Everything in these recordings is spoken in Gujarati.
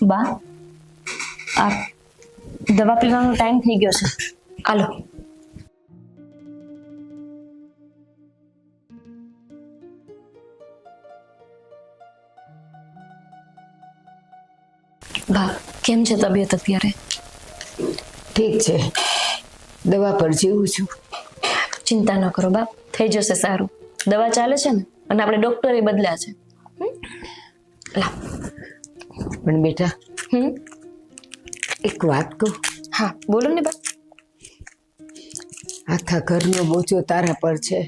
બા આ દવા પીવાનો ટાઈમ થઈ ગયો છે, હાલો. બા કેમ છે તબિયત અત્યારે? ઠીક છે, દવા પર જીવું છું. ચિંતા ન કરો બા, થઈ જશે સારું. દવા ચાલે છે ને, અને આપણે ડોક્ટરે બદલ્યા છે. લા. પણ બેટા એક વાત કહું? હા બોલો ને બા. આખા ઘરનો બોજો તારા પર છે,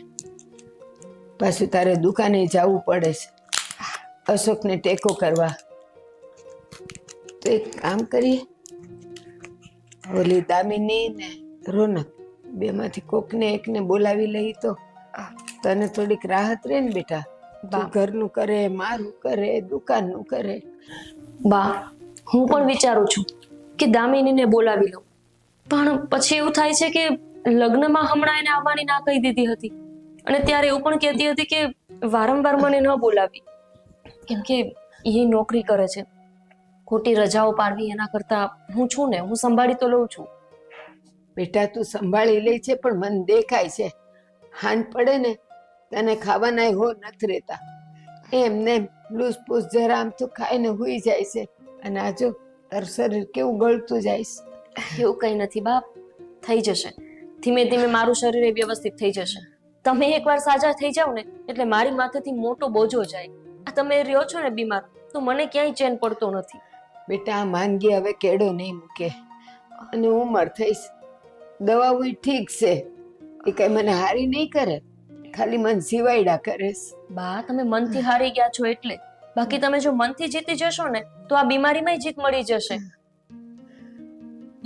પાછું તારે દુકાને જવું પડે છે અશોકને ટેકો કરવા. તો એક કામ કરીએ, ઓલી દામિની ને રોનક બેમાંથી કોકને એકને બોલાવી લઈ તો તને થોડીક રાહત રહે ને બેટા. તું ઘરનું કરે, મારું કરે, દુકાનનું કરે. બા હું પણ વિચારું છું કે દામિનીને બોલાવી લઉં, પણ પછી એવું થાય છે કે લગ્નમાં હમણાં એને આવવાની ના કહી દીધી હતી, અને ત્યારે એવું પણ કહેતી હતી કે વારંવાર મને ન બોલાવી, કેમ કે એ નોકરી કરે છે. ખોટી રજાઓ પાડવી એના કરતા હું છું ને, હું સંભાળી તો લઉં છું. બેટા તું સંભાળી લે છે, પણ મન દેખાય છે હાન પડે ને તને ખાવાના હો નથી રહેતા. એમને લૂસ પૂસ જરા આમ તો ખાઈને હુઈ જાય છે, અને આજો તારું શરીર કેવું ગળતું જાય છે. એવું કઈ નથી બાપ, થઈ જશે ધીમે ધીમે. મારું શરીર એ વ્યવસ્થિત થઈ જશે. તમે એકવાર સાજા થઈ જાવ ને એટલે મારી માથેથી મોટો બોજો જાય. આ તમે રહ્યો છો ને બીમાર, તો મને ક્યાંય ચેન પડતો નથી. બેટા આ માંદગી હવે કેડો નહીં મૂકે, અને ઉંમર થઈશ. દવાઓ ઠીક છે, એ કઈ મને હારી નહીં કરે, ખાલી મન જીવાયડા કરે. બા તમે મનથી હારી ગયા છો એટલે, બાકી તમે જો મનથી જીતી જશો ને તો આ બીમારીમાં જીત મળી જશે.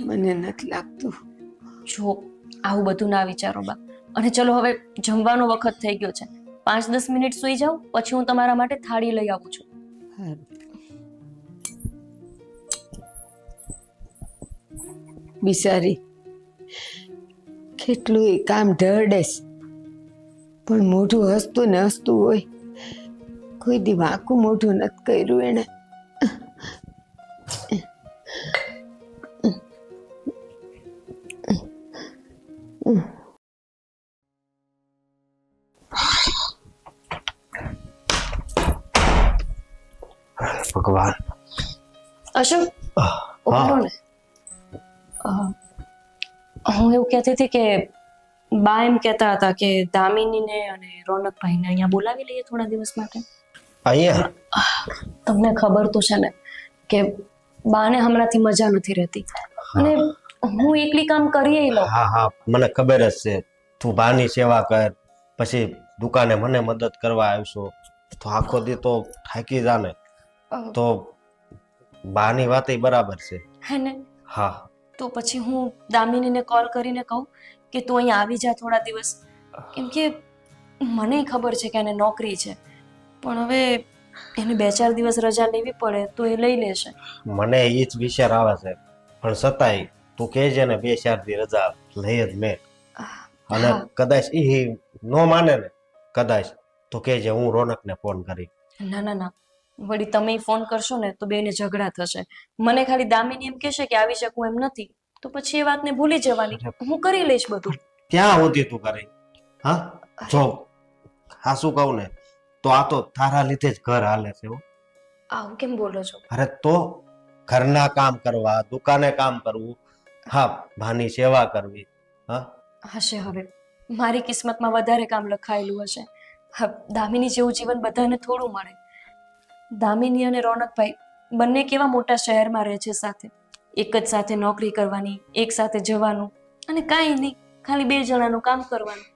મને નથી લાગતું. જો આવું બધું ના વિચારો બા, અને ચલો હવે જમવાનો વખત થઈ ગયો છે. 5-10 મિનિટ સુઈ જાઓ, પછી હું તમારા માટે થાળી લઈ આવું છું. બિચારી કેટલું એ કામ ઢળે, પણ મોઢું હસતું ને હસતું હોય. કોઈ દી વાંકું મોઢું નથી કર્યું એને. ભગવાન. અશોક ઉભો ને. હું એવું કહેતી હતી કે બા એમ કહેતા હતા કે દામિનીને અને રોનકભાઈને અહીંયા બોલાવી લઈએ થોડા દિવસ માટે. અહીંયા તમને ખબર તો છે ને કે બાને હમણાંથી મજા નથી રહેતી, અને હું એકલી કામ કરી લઉં. હા હા મને ખબર જ છે, તું બાની સેવા કર, પછી દુકાને મને મદદ કરવા આવશો, તો આખો દી તો થાકી જાને. તો બાની વાત બરાબર છે હે ને? હા. તો પછી હું દામિનીને કોલ કરીને કહું કે તું અહીંયા આવી જા થોડા દિવસ, કેમ કે મને ખબર છે કે એને નોકરી છે, પણ હવે એને 2-4 દિવસ રજા લેવી પડે તો એ લઈ લેશે. મને એ જ વિચાર આવે છે, પણ છતાંય તું કહેજે ને 2-4 દી રજા લઈ જ મેં. અને કદાચ એ ન માને ને કદાચ તો કહેજે હું રોનકને ફોન કરી. ના ના ના, વળી તમે ફોન કરશો ને તો બેને ઝઘડા થશે. મને ખાલી દામિની એમ કહેશે કે આવી શકું એમ નથી, તો પછી એ વાતને ભૂલી જવાની, હું કરી લઈશ બધું. ક્યાં હોતી તું કરી? હા જો હા શું કહું ને, તો આ તો તારા લીધે જ ઘર હાલે છે. આવું કેમ બોલો છો? અરે તો ઘરના કામ કરવા, દુકાને કામ કરવું, હા ભાની સેવા કરવી. હા હશે હવે મારી કિસ્મતમાં વધારે કામ લખાયેલું હશે. દામિની જેવું જીવન બધાને થોડું મળે. દામિની અને રોનકભાઈ બંને કેવા મોટા શહેરમાં રહે છે સાથે, એક જ સાથે નોકરી કરવાની, એક સાથે જવાનું, અને કાંઈ નહીં, ખાલી 2 જણાનું કામ કરવાનું.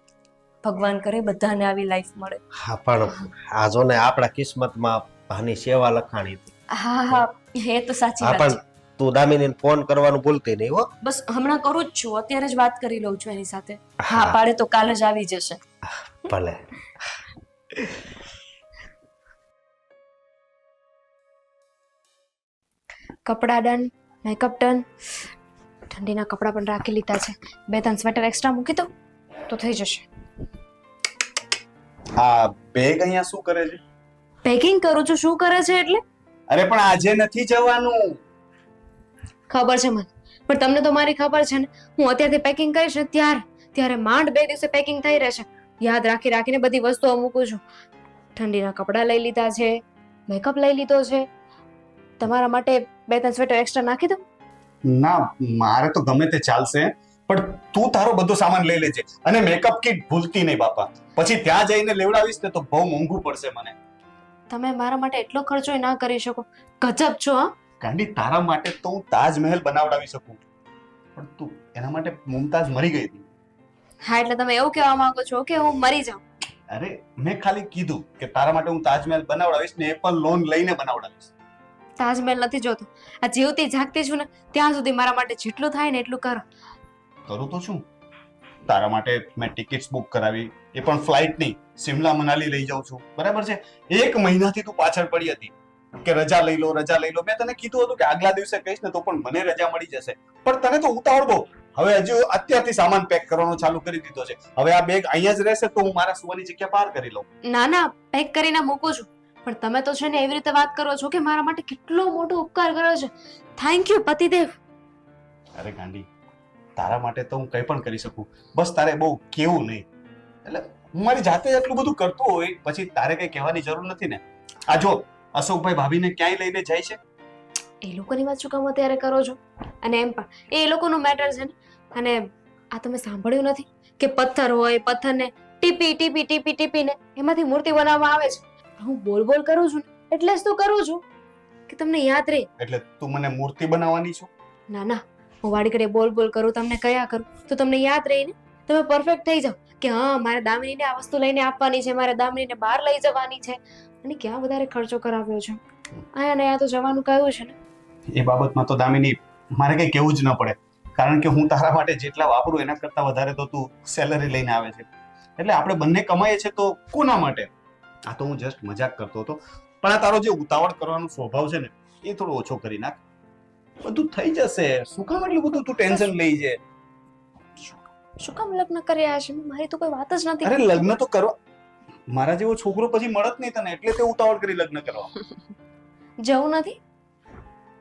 ભગવાન કરે બધાને આવી લાઈફ મળે. હા પણ આ જો ને આપણા કિસ્મતમાં ભાની સેવા લખાણી હતી. હા હા એ તો સાચી વાત છે. તું દામિનીને ફોન કરવાનું ભૂલતી નહીં હો. બસ હમણાં કરું જ છું, અત્યારે જ વાત કરી લઉં છું એની સાથે. હા પાડે તો કાલે જ આવી જશે. ભલે. કપડા ડન, મેકઅપ ડન, ઠંડીના કપડા પણ રાખી લીધા છે. 2-3 સ્વેટર એક્સ્ટ્રા મૂકી દો તો થઈ જશે. આ બેગ અહીંયા શું કરે છે? પેકિંગ કરું છું. શું કરે છે એટલે? અરે પણ આજે નથી જવાનું. ખબર છે મને, પણ તમને તો મારી ખબર છે ને, હું અત્યારથી પેકિંગ કરીશ ને ત્યારે માંડ 2 દિવસે પેકિંગ થઈ રહેશે. યાદ રાખીને બધી વસ્તુઓ મૂકું છું. ઠંડીના કપડાં લઈ લીધા છે, મેકઅપ લઈ લીધો છે. તમારા માટે 2-3 સ્વેટર એક્સ્ટ્રા નાખી દઉં? ના, મારે તો ગમે તે ચાલશે, પણ તું તારો બધો સામાન લઈ લેજે અને મેકઅપ કિટ ભૂલતી નહીં બાપા. પછી ત્યાં જઈને લેવડાવીશ ને તો બહુ મોંઘું પડશે મને. તમે મારા માટે એટલો ખર્ચો ના કરી શકો. ગજબ છો હા. ગાંડી, તારા માટે તો હું તાજમહેલ બનાવડાવી શકું, પણ તું એના માટે મુમતાઝ મરી ગઈ હતી. હા, એટલે તમે એવું કહેવા માંગો છો કે હું મરી જાઉં? અરે મેં ખાલી કીધું કે તારા માટે હું તાજમહેલ બનાવડાવીશ ને એ પણ લોન લઈને બનાવડાવીશ. તાજમહેલ નથી જોતો. આ જીવતી જાગતી છું ને ત્યાં સુધી મારા માટે જેટલું થાય ને એટલું કરો. કરું તો શું, તારા માટે મેં ટિકિટ્સ બુક કરાવી, એ પણ ફ્લાઇટની. શિમલા મનાલી લઈ જાઉં છું, બરાબર છે. 1 મહિનાથી તું પાછળ પડી હતી કે રજા લઈ લો. મેં તને કીધું હતું કે આગલા દિવસે કહીશ ને તો પણ મને રજા મળી જશે, પણ તને તો ઉતાવળ બહુ. હવે હજુ અત્યારથી સામાન પેક કરવાનો ચાલુ કરી દીધો છે. હવે આ બેગ અહીંયા જ રહેશે તો હું મારા સુવાની જગ્યા બહાર કરી લઉં. ના, પેક કરીને મૂકું છું. પણ તમે તો છે ને એવી રીતે વાત કરો છો કે મારા માટે કેટલો મોટો ઉપકાર કર્યો છે. થેન્ક યુ પતિદેવ. અરે ગાંડી, તારા માટે તો હું કંઈ પણ કરી શકું, બસ તારે બહુ કેવું નહીં. એટલે હું મારી જાતે એટલું બધું કરતો હોય પછી તારે કઈ કહેવાની જરૂર નથી ને. આ જો અશોકભાઈ ભાભીને ક્યાંય લઈને જાય છે. એ લોકોની વાત શું કામ અત્યારે કરો છો? અને એમ પણ એ લોકોનું મેટર છે ને. અને આ તમે સાંભળ્યું નથી કે પથ્થર હોય, પથ્થરને ટીપીને એમાંથી મૂર્તિ બનાવવામાં આવે છે. હું બોલ કરું છું ને એટલે જ તો કરું છું કે તમને યાદ રહે. એટલે તું મને મૂર્તિ બનાવવાની છો? ના, હું વાડી ઘડીએ બોલ કરું, તમને કયા કરું તો તમને યાદ રહે ને. તમે પરફેક્ટ થઈ જાઓ કે હા, મારે દામિનીને આ વસ્તુ લઈને આપવાની છે, મારે દામિનીને બહાર લઈ જવાની છે. અને ક્યાં વધારે ખર્ચો કરાવ્યો છે. અહીંયા તો જવાનું કહ્યું છે ને. એ બાબતમાં તો દામિની મારે કઈ કહેવું જ ન પડે, કારણ કે હું તારા માટે જેટલા વાપરું એના કરતા વધારે તો તું સેલરી લઈને આવે છે. એટલે આપણે બંને કમાઈએ છે તો કોના માટે? આ તો હું જસ્ટ મજાક કરતો હતો, પણ આ તારો જે ઉતાવળ કરવાનો સ્વભાવ છે ને એ થોડો ઓછો કરી નાખ. બધું થઈ જશે. શું કામ એટલું બધું તું ટેન્શન લઈ છે? શું કામ લગ્ન કર્યા છે? મારી તો કોઈ વાત જ નથી. અરે લગ્ન તો કરવા, મારા જેવો છોકરો પછી મળત નહીં તને, એટલે તે ઉતાવળ કરી લગ્ન કરવા. જવું નથી?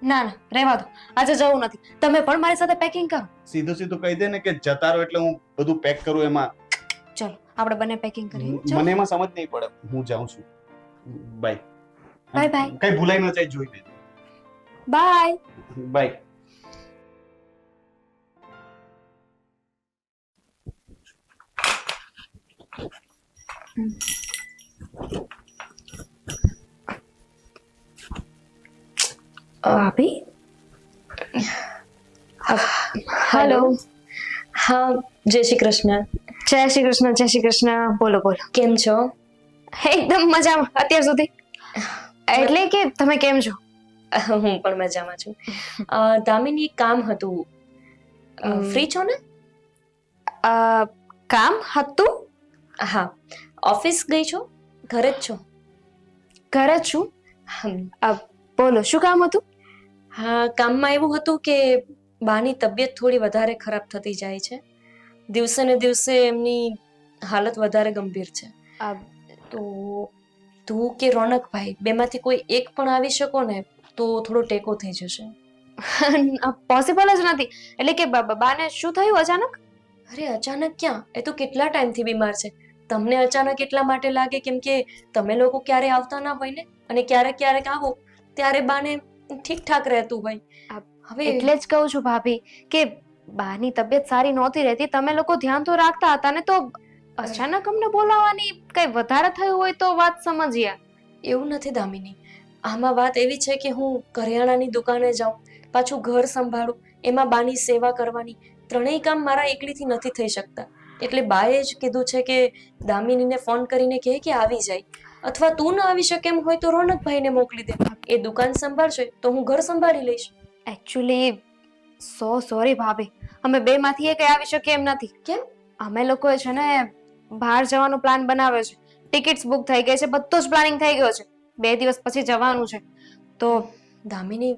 ના, રહેવા દો. આજે જવું નથી. તમે પણ મારી સાથે પેકિંગ કરો. સીધું કહી દે ને કે જતા રહો એટલે હું બધું પેક કરું. એમાં ચલો આપણે બંને પેકિંગ કરીએ. મને એમાં સમજ નહીં પડે. હું જાઉં છું. બાય. બાય. કઈ ભૂલાઈ ન જાય, જોઈ લેજે. બાય. બાય. ભાભી, હેલો. હા, જય શ્રી કૃષ્ણ. જય શ્રી કૃષ્ણ. બોલો. કેમ છો? એકદમ મજામાં અત્યાર સુધી. એટલે કે તમે કેમ છો? હું પણ મજામાં છું. દામિની, એક કામ હતું. ફ્રી છો ને? કામ હતું? હા. ઓફિસ ગઈ છો? ઘરે જ છો? ઘરે જ છું. બોલો, શું કામ હતું? હા, કામમાં એવું હતું કે બાની તબિયત થોડી વધારે ખરાબ થતી જાય છે. દિવસે ને દિવસે એમની હાલત વધારે ગંભીર છે. તો તું કે રોનકભાઈ બેમાંથી કોઈ એક પણ આવી શકો ને તો થોડો ટેકો થઈ જશે. પોસિબલ જ નથી. એટલે કે બાને શું થયું અચાનક? અરે અચાનક ક્યાં, એ તો કેટલા ટાઈમથી બીમાર છે. તમને અચાનક એટલા માટે લાગે કેમ કે તમે લોકો ક્યારે આવતા ના હોય ને, અને ક્યારેક આવો ત્યારે બાને ઠીકઠાક રહેતું હોય. હવે એટલે જ કહું છું ભાભી કે બાની તબિયત સારી નહોતી રહેતી, તમે લોકો ધ્યાન તો રાખતા હતા ને, તો અચાનક અમને બોલાવવાની કઈ વધારે થયું હોય તો વાત સમજ્યા. એવું નથી દામિની. આમાં વાત એવી છે કે હું કરિયાણાની દુકાને જાઉં, પાછું ઘર સંભાળું, એમાં બાની સેવા કરવાની, ત્રણેય કામ મારા એકલીથી નથી થઈ શકતા. એટલે બાએ જ કીધું છે કે દામિનીને ફોન કરીને કહે કે આવી જાય, અથવા તું ન આવી શકે એમ હોય તો રોનકભાઈને મોકલી દે. એ દુકાન સંભાળશે તો હું ઘર સંભાળી લઈશ. એકચ્યુઅલી સોરી ભાભી, અમે બે માંથી એક આવી શકીએ એમ નથી. કેમ? અમે લોકોએ છે ને બહાર જવાનો પ્લાન બનાવ્યો છે. ટિકિટ્સ બુક થઈ ગઈ છે, બધું જ પ્લાનિંગ થઈ ગયો છે. 2 દિવસ પછી જવાનું છે. તો દામિની,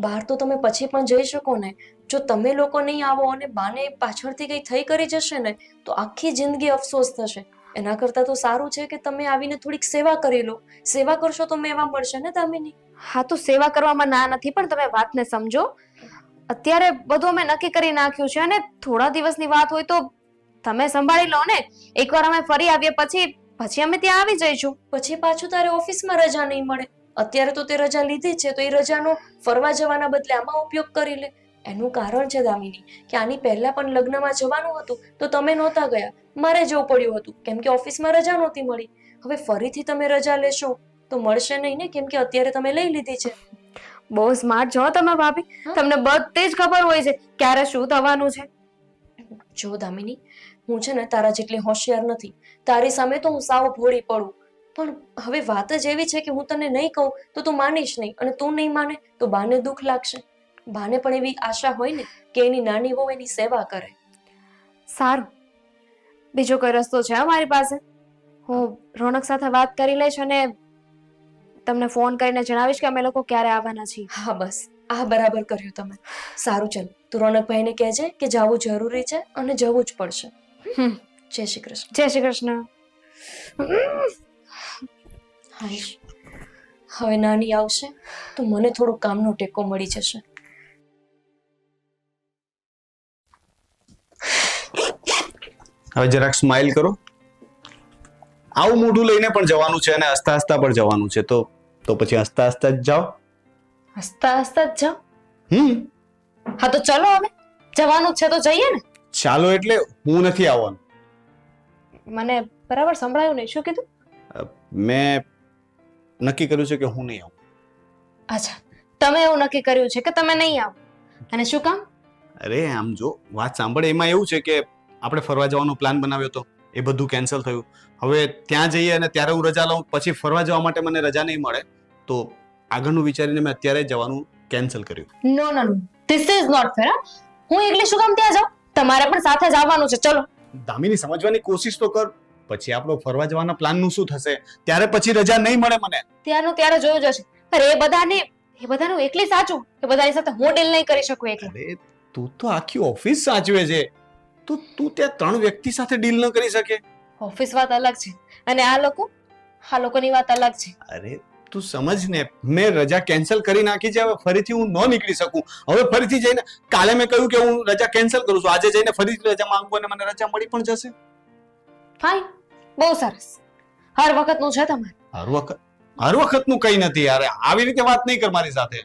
બહાર તો તમે પછી પણ જઈ શકો ને. જો તમે લોકો નહીં આવો અને બાને પાછળથી કઈ થઈ કરી જશે ને તો આખી જિંદગી અફસોસ થશે. એના કરતાં તો સારું છે કે તમે આવીને થોડીક સેવા કરી લો. સેવા કરશો તો મેવા મળશે ને દામિની. હા તો સેવા કરવામાં ના નથી, પણ તમે વાતને સમજો. અત્યારે બધું અમે નક્કી કરી નાખ્યું છે અને થોડા દિવસની વાત હોય તો તમે સંભાળી લો ને. એકવાર અમે ફરી આવીએ પછી અમે ત્યાં આવી જઈશું. પછી પાછું તારે ઓફિસમાં રજા નહીં મળે. અત્યારે તો તે રજા લીધી જ છે, તો એ રજાનો ફરવા જવાના બદલે આમાં ઉપયોગ કરી લે. એનું કારણ છે દામિની કે આની પહેલા પણ લગ્નમાં જવાનું હતું તો તમે નહોતા ગયા, મારે જવું પડ્યું હતું કેમ કે ઓફિસમાં રજા નહોતી મળી. હવે ફરીથી તમે રજા લેશો તો મળશે નહીં ને, કેમ કે અત્યારે તમે લઈ લીધી છે. બહુ સ્માર્ટ છો તમે ભાભી. તમને બધે જ ખબર હોય છે ક્યારે શું થવાનું છે. જો દામિની, હું છે ને તારા જેટલી હોશિયાર નથી. તારી સામે તો હું સાવ ભોળી પડું, પણ હવે વાત જ એવી છે કે હું તને નહીં કહું તો તું માનીશ નહીં, અને તું નહીં માને તો બાને દુઃખ લાગશે. બાને પણ એવી આશા હોય ને કે એની નાની વહુ એની સેવા કરે. સારું, બીજો કોઈ રસ્તો છે અમારી પાસે? હું રોનક સાથે વાત કરી લઈશ અને તમને ફોન કરીને જણાવીશ કે અમે લોકો ક્યારે આવવાના છીએ. હા બસ, આ બરાબર કર્યું તમે. સારું, ચાલ તું રોનકભાઈને કહેજે કે જવું જરૂરી છે અને જવું જ પડશે. જય શ્રી કૃષ્ણ. જય શ્રી કૃષ્ણ. હાઈશ, હવે નાની આવશે તો મને થોડો કામનો ટેકો મળી જશે. હવે જરાક સ્માઇલ કરો. આવું મોઢું લઈને પણ જવાનું છે અને હસતા હસતા પણ જવાનું છે, તો પછી હસતા હસતા જ જાઓ. હસતા હસતા જ જાઓ. હમ હા તો ચલો, હવે જવાનું જ છે તો જઈએ ને. ચાલો એટલે હું નથી આવવાનું. મને બરાબર સંભળાયું નહીં, શું કીધું? મેં નક્કી કર્યું છે કે હું નહીં આવું. અચ્છા, તમે એવું નક્કી કર્યું છે કે તમે નહીં આવો, અને શું કામ? અરે આમ જો વાત સાંભળે, એમાં એવું છે કે આપણે ફરવા જવાનો પ્લાન બનાવ્યો હતો, એ બધું કેન્સલ થયું. હવે ત્યાં જઈએ અને ત્યારે હું રજા લઉં, પછી ફરવા જવા માટે મને રજા નહીં મળે, તો આગળનું વિચારીને મેં અત્યારે જ જવાનું કેન્સલ કર્યું. નો નો નો, ધીસ ઇઝ નોટ ફેર. હું એકલી શું કામ ત્યાં જાઉં? તમારે પણ સાથે જ આવવાનું છે. ચલો. દામિની, સમજવાની કોશિશ તો કર. પછી આપણો ફરવા જવાના પ્લાનનું શું થશે? ત્યારે પછી રજા નહીં મળે મને. ત્યારનું ત્યારે જોયું જશે. અરે એ બધાનું એકલી સાચું કે બધાની સાથે હું ડીલ નહીં કરી શકું એકલી? અરે તું તો આખી ઓફિસ સાચવે છે, તો તું ત્યાં 3 વ્યક્તિ સાથે ડીલ ન કરી શકે? ઓફિસ વાત અલગ છે અને આ લોકોની વાત અલગ છે. અરે તું સમજ ને, મેં રજા કેન્સલ કરી નાખી છે. હવે ફરીથી હું ન નીકળી શકું. હવે ફરીથી જઈને કાલે મેં કહ્યું કે હું રજા કેન્સલ કરું છું, આજે જઈને ફરીથી રજા માંગુ અને મને રજા મળી પણ જશે. ફાઇન, બહુ સરસ. હર વખતનું છે તમારે. હર વખતનું કઈ નથી યાર. આવી રીતે વાત નહીં કર મારી સાથે.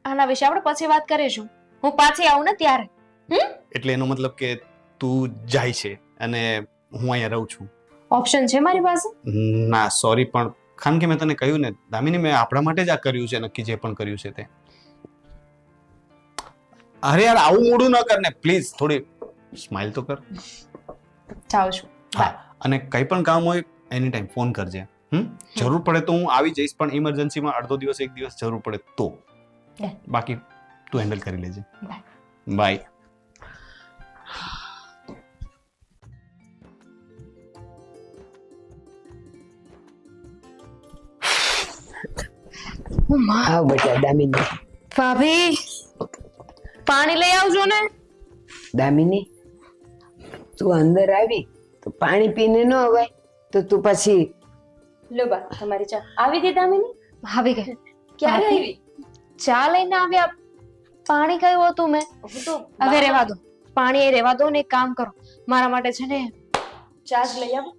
આના વિશે આપણે પછી વાત કરીશું. હું પાછી આવું ને ત્યારે. એટલે એનો મતલબ કે તું જાય છે અને હું અહીંયા રહું છું? ઓપ્શન છે મારી પાસે? ના સોરી, પણ ખાન કે મેં તને કહ્યું ને દામિની, મેં આપણા માટે જ આ કર્યું છે, નક્કી જે પણ કર્યું છે તે. અરે યાર આવું મોડું ન કર ને પ્લીઝ, થોડી સ્માઇલ તો કર. જાઉં છું. હા, અને કંઈ પણ કામ હોય એની ટાઈમ ફોન કરજે. જરૂર પડે તો હું આવી જઈશ, પણ ઇમરજન્સીમાં અડધો દિવસ 1 દિવસ જરૂર પડે તો. બાકી તું હેન્ડલ કરી લેજે. બાય. આવ બેટા દામિની. ભાભી, પાણી લઈ આવજો ને. દામિની, તું અંદર આવી તો પાણી પીને ન અવાય, તો તું પછી લો બા, તમારી ચા આવી ગઈ દામિની? આવી ગઈ. ક્યારે આવી? ચા લઈને આવ્યા, પાણી કયું હતું મેં? હું તો હવે રહેવા દો, પાણી એ રહેવા દો ને એક કામ કરો, મારા માટે છે ને ચા જ લઈ આવો.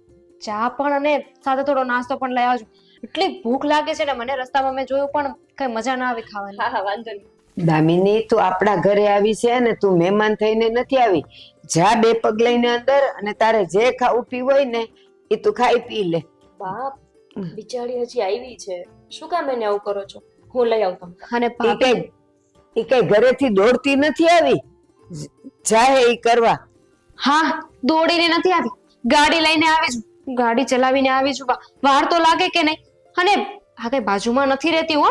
ચા પણ અને સાથે થોડો નાસ્તો પણ લઈ આવજો. એટલી ભૂખ લાગે છે ને મને, રસ્તામાં મેં જોયું પણ કઈ મજા ના આવી ખાવાની. હા હા, વાંધો નહીં. દામિની, તું આપણા ઘરે આવી છે ને, તું મહેમાન થઈને નથી આવી. જા 2 પગ લઈને અંદર, અને તારે જે ખાવું પીવું હોય ને એ તું ખાઈ પી લે. બાપ, બિચારી હજી આવી છે, શું કામ એને આવું કરો છો? હું લઈ આવું તમને. અને એ કઈ ઘરેથી દોડતી નથી આવી, જાહે ઈ કરવા. હા, દોડીને નથી આવી, ગાડી લઈને આવી છું, ગાડી ચલાવીને આવી છું. વાર તો લાગે કે નહીં? અને આ કઈ બાજુમાં નથી રહેતી હો.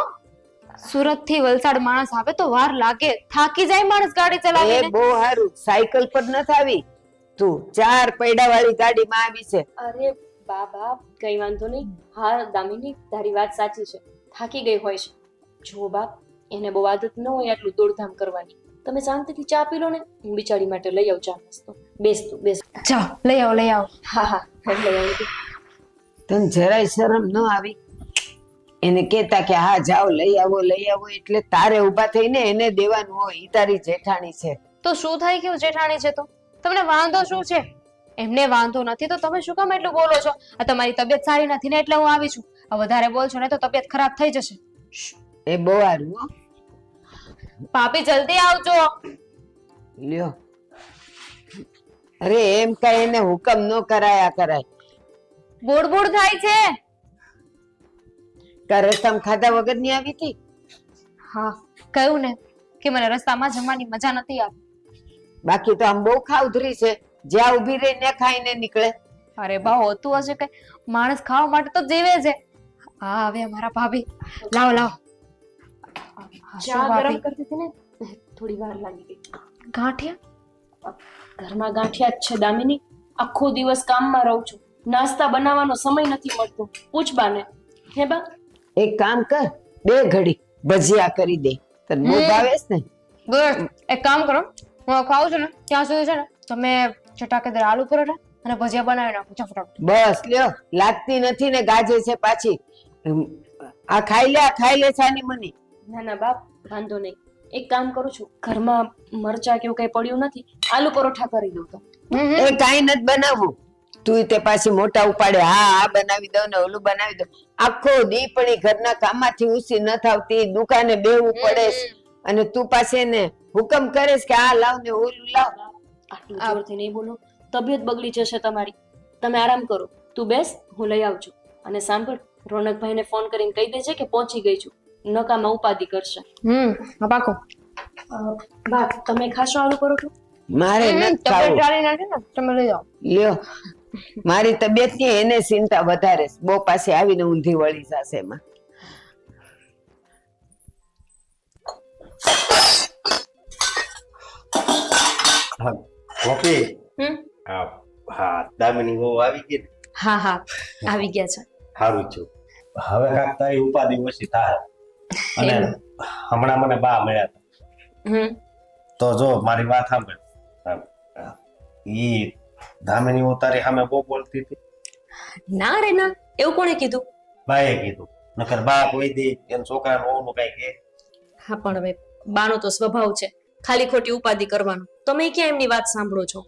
સુરત થી વલસાડ માણસ આવે તો વાર લાગે, થાકી જાય માણસ ગાડી એ ચલાવીને. બહુ સારું, સાયકલ પર નથી આવી, તું 4 પૈડા વાળી ગાડીમાં આવી છે. અરે બા, કઈ વાંધો નહીં. હા દામિની, તારી વાત સાચી છે, થાકી ગઈ હોય છે. જુઓ બાપ, એને બહુ આદત ન હોય આટલું દોડધામ કરવાની. તમે શાંતિથી ચા પી લો ને, હું બિચારી માટે લઈ આવું ચા નાસ્તો. બેસ. જાઓ, લઈ આવો. હા લઈ આવું. તને જરાય શરમ ન આવી? એને કહેતા કે હા જાઓ લઈ આવો એટલે તારે ઊભા થઈને એને દેવાનું હોય. ઈ તારી જેઠાણી છે. તો શું થઈ ગયું જેઠાણી છે તો તમને વાંધો શું છે? એમને વાંધો નથી તો તમે શું કામ એટલું બોલો છો? આ તમારી તબિયત સારી નથી ને એટલે હું આવી છું. આ વધારે બોલશો ને તો તબિયત ખરાબ થઈ જશે. એ બહુ સારું હો. ભાભી જલ્દી આવજો. લ્યો, અરે એમ કઈ એને હુકમ ન કરાય. બોડ બોડ થાય છે. કા રસ્તામાં ખાધા વગર ની આવી હતી? હા, કહ્યું ને કે મને રસ્તામાં જમવાની મજા નથી આવતી. બાકી તો આમ બહુ ખાવધરી છે, જ્યાં ઊભી રહીને ખાઈને નીકળે. અરે બા હોતું હશે કે માણસ ખાવા માટે તો જીવે છે. હા હવે અમારા ભાભી લાવો લાવો. ચા ગરમ કરતી હતી ને થોડી વાર લાગી ગઈ. ગાંઠિયા ઘરમાં ગાંઠિયા જ છે દામિની. આખો દિવસ કામમાં રહું છું, નાસ્તા બનાવવાનો સમય નથી મળતો. પૂછ બાને. હે બા, એક કામ કર, 2 ઘડી ભજીયા કરી દે. તને બહુ ભાવે છે ને? બસ એક કામ કરો, હું ખાઉં છું ને ત્યાં સુધી છે ને તમે ચટાકેદાર આલુ પરોઠા અને ભજીયા બનાવી નાખો ફટાફટ. બસ લ્યો, લાગતી નથી ને ગાજે છે પાછી. આ ખાઈ લે સાની મની. ના ના બાપ, વાંધો નહીં. એક કામ કરું છું, ઘરમાં મરચા કેવું કઈ પડ્યું નથી, આલુ પરોઠા કરી દઉં તો. એ કાંઈ નથી બનાવવું. તું તે પાછી મોટા ઉપાડે, હા આ બનાવી દઉં ને ઓલું બનાવી દઉં. આખો દી પણ ઈ ઘરના કામમાંથી ઉસી ન થાવતી, દુકાને બેવું પડે અને તું પાસે ને હુકમ કરેશ કે આ લાવ ને ઓલું લાવ. આટલું જોરથી નહીં બોલો, તબિયત બગડી જશે તમારી. તમે આરામ કરો, તું બેસ, હું લઈ આવું છું. અને સાંભળ, રોનકભાઈને ફોન કરીને કહી દેજે કે પહોંચી ગઈ છું. નકામાં ઉપાધિ કરશે. પાકો. બા, તમે ખાશો આલુ પરોઠું? મારે નથી ખાવું. ચાલી નાખે ને તમે લઈ જાઓ. લ્યો, મારી તબિયત ની એને ચિંતા વધારે છે. બહુ પાસે આવીને ઊંધી વળી જશે એમાં. ગોપી, હમ? હા દામિની વહુ આવી ગઈ ને? હા હા, આવી ગયા છે. સારું છું. હવે કાંઈક તારી ઉપાધિ ઓછી થાય. અને હમણાં મને બા મળ્યા હતા. તો જો મારી વાત સાંભળ. ઈ દામિની વહુ તારી સામે બહુ બોલતી હતી. ના રે ના, એવું કોણે કીધું? બાએ કીધું. નકર બા કોઈ દી એમ છોકરાનું વહુનું કઈ કે? હા પણ હવે બાનો તો સ્વભાવ છે ખાલી ખોટી ઉપાધિ કરવાનો. તમે ક્યાં એમની વાત સાંભળો છો?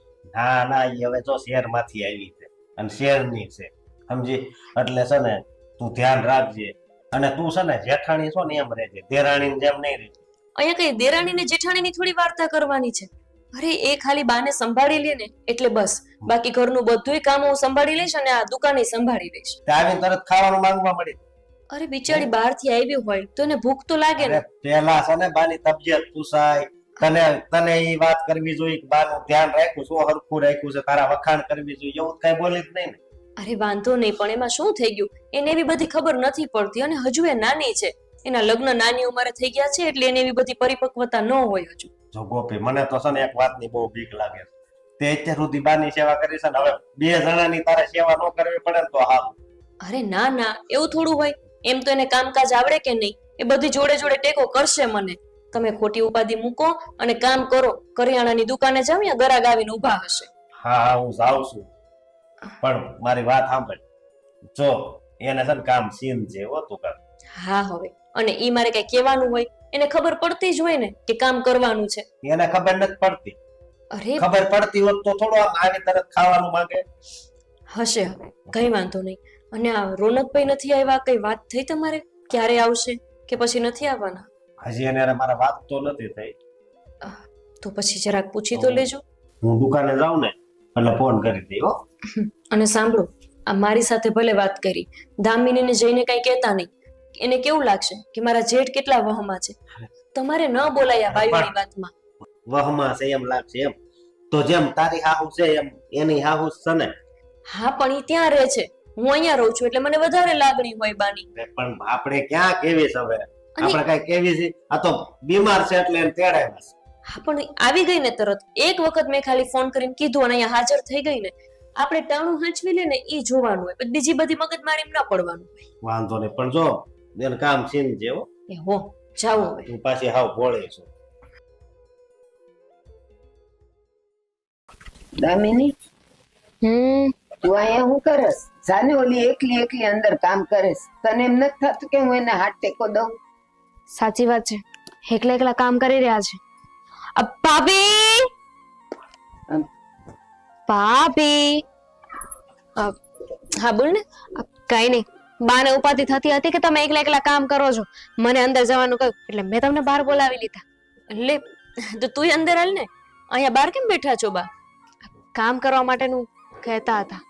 ના ઈ હવે જો શહેર માંથી આવી છે અને શહેરની છે, સમજી? એટલે છે ને તું ધ્યાન રાખજે. અને તું છે ને જેઠાણી છો ને એમ રહેજે, દેરાણી જેમ નહીં રહેજે. અહીંયા કઈ દેરાણી ને જેઠાણી ની થોડી વાર્તા કરવાની છે? અરે એ ખાલી બાને સંભાળી લે ને એટલે બસ. બાકી ઘરનું બધુંય કામ હું સંભાળી લઈશ અને આ દુકાને સંભાળી લઈશ. આવીને તરત ખાવાનું માંગવા મળી. અરે બિચારી બહારથી આવી હોય તો એને ભૂખ તો લાગે ને. પેલા છે ને બાની તબિયત પૂછાય, તને ઈ વાત કરવી જોઈએ કે બાનું ધ્યાન રાખ્યું, શું હરખું રાખ્યું છે, તારા વખાણ કરવી જોઈએ, એવું કઈ બોલી જ નહીં ને. અરે વાંધો નહીં, પણ એમાં શું થઈ ગયું? એને એવી બધી ખબર નથી પડતી અને હજુ એ નાની છે. એના લગ્ન નાની ઉંમરે થઈ ગયા છે એટલે એને એવી બધી પરિપક્વતા ન હોય હજુ. જો ગોપી, મને તો છે ને એક વાતની બહુ બીક લાગે છે. તે અત્યાર સુધી બાની સેવા કરી છે ને હવે 2 જણાની તારે સેવા ન કરવી પડે ને તો હાલ. અરે ના ના, એવું થોડું હોય. એમ તો એને કામકાજ આવડે કે નહીં, એ બધી જોડે જોડે ટેકો કરશે મને. તમે ખોટી ઉપાધિ મૂકો અને કામ કરો. કરિયાણાની દુકાને જાવ, યા ગરાગ આવીને ઊભા હશે. હા હું જાઉં છું, પણ મારી વાત સાંભળ. જો એને છે ને કામ સીન છે હોતું કામ. હા હવે, અને ઈ મારે કઈ કહેવાનું હોય? એને ખબર પડતી જ હોય ને કે કામ કરવાનું છે. એને ખબર નથી પડતી. અરે ખબર પડતી હોત તો થોડો આમ આવી તરત ખાવાનું માંગે. હશે, હવે કઈ વાંધો નહીં. અને આ રોનકભાઈ નથી આવ્યા, કઈ વાત થઈ તમારે? ક્યારે આવશે કે પછી નથી આવવાના? હજી એને મારા વાત તો નથી થઈ. તો પછી જરાક પૂછી તો લેજો. હું દુકાને જાઉં ને એટલે ફોન કરી દઈ હો. અને સાંભળો, આ મારી સાથે ભલે વાત કરી, દામિનીને જઈને કઈ કહેતા નહીં. એને કેવું લાગશે કે મારા જેઠ કેટલા વહમાં છે. તમારે ન બોલાયા વાયુની વાતમાં. વહમાં છે એમ લાગશે એમ તો જેમ તારી હાહુ છે એમ એની હાહુ છે ને. હા પણ ઈ ત્યાં રહે છે, હું અહીંયા રહું છું એટલે મને વધારે લાગણી હોય બાની. પણ આપણે ક્યાં કેવી છે હવે? આપણે કઈ કેવી છે? આ તો બીમાર છે એટલે એને તેડાવ્યા છે. હા પણ આવી ગઈ ને તરત. એક વખત મેં ખાલી ફોન કરીને કીધું અને અહીંયા હાજર થઈ ગઈ ને. આપણે ટાણું હાંચવી લે ને ઈ જોવાનું હોય, બીજી બધી મગજમારી ના પડવાનું હોય. વાંધો નહીં, પણ જો એને કામ સીન જેવો. એ હો, જાઓ હવે. તું પાછી હાવ ભોળે છો. દામિની, તું અહીંયા શું કરસ? જાને ઓલી એકલી એકલી અંદર કામ કરે છે. તને એમ નથી થતું કે હું એને હાથ ટેકો દઉં? સાચી વાત છે, એકલા એકલા કામ કરી રહ્યા છે. ભાભી, અમ, ભાભી. હા બોલ ને. કઈ નહીં, બાને ઉપાધિ થતી હતી કે તમે એકલા એકલા કામ કરો છો, મને અંદર જવાનું કહ્યું એટલે મેં તમને બહાર બોલાવી લીધા. લે તો તું અંદર હાલ ને, અહીંયા બહાર કેમ બેઠા છો બા? કામ કરવા માટેનું કહેતા હતા.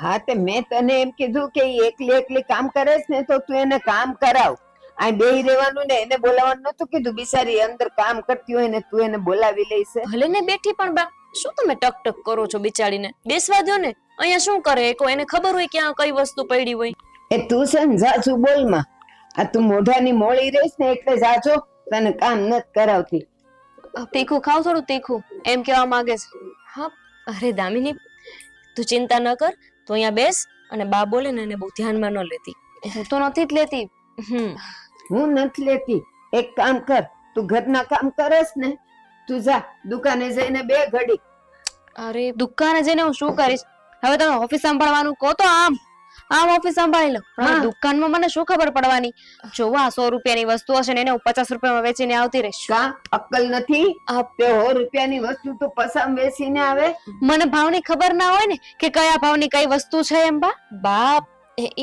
હા તે મેં તને એમ કીધું કે ઈ એકલી એકલી કામ કરે છે ને તો તું એને કામ કરાવ. આ બેહી રહેવાનું ને એને બોલાવવાનું નતું કીધું. બિચારી અંદર કામ કરતી હોય ને તું એને બોલાવી લઈશ. ભલે ને બેઠી પણ બા, શું તમે ટક ટક કરો છો બિચારીને? બેસવા દો ને, અહીંયા શું કરે? કોઈ એને ખબર હોય ક્યાં કઈ વસ્તુ પડી હોય? એ તું છે ને જાજુ બોલમાં. આ તું મોઢાની મોળી રહીશ ને એટલે જાજો, તને કામ નથી કરાવતી. તીખું ખાવ, થોડું તીખું, એમ કેવા માંગે છે. હા અરે દામિની, તું ચિંતા ન કર, તું અહીંયા બેસ અને બા બોલે ને એને બહુ ધ્યાનમાં ન લેતી. હું તો નથી જ લેતી. હું નથી લેતી. એક કામ કર, તું ઘરના કામ કરસ ને, તું જા દુકાને જઈને બે ઘડી. અરે દુકાને જઈને હું શું કરીશ? હવે તમે ઓફિસ સંભાળવાનું કહો તો આમ ઓફિસ સંભાળી લો. પણ હવે હા. દુકાનમાં મને શું ખબર પડવાની? જોવો આ 100 રૂપિયાની વસ્તુ હશે ને એને હું 50 રૂપિયામાં વેચીને આવતી રહીશ. કા અક્કલ નથી? આ તે 100 રૂપિયાની વસ્તુ તો પસામ વેચીને આવે. મને ભાવની ખબર ના હોય ને કે કયા ભાવની કઈ વસ્તુ છે એમ બા. બાપ,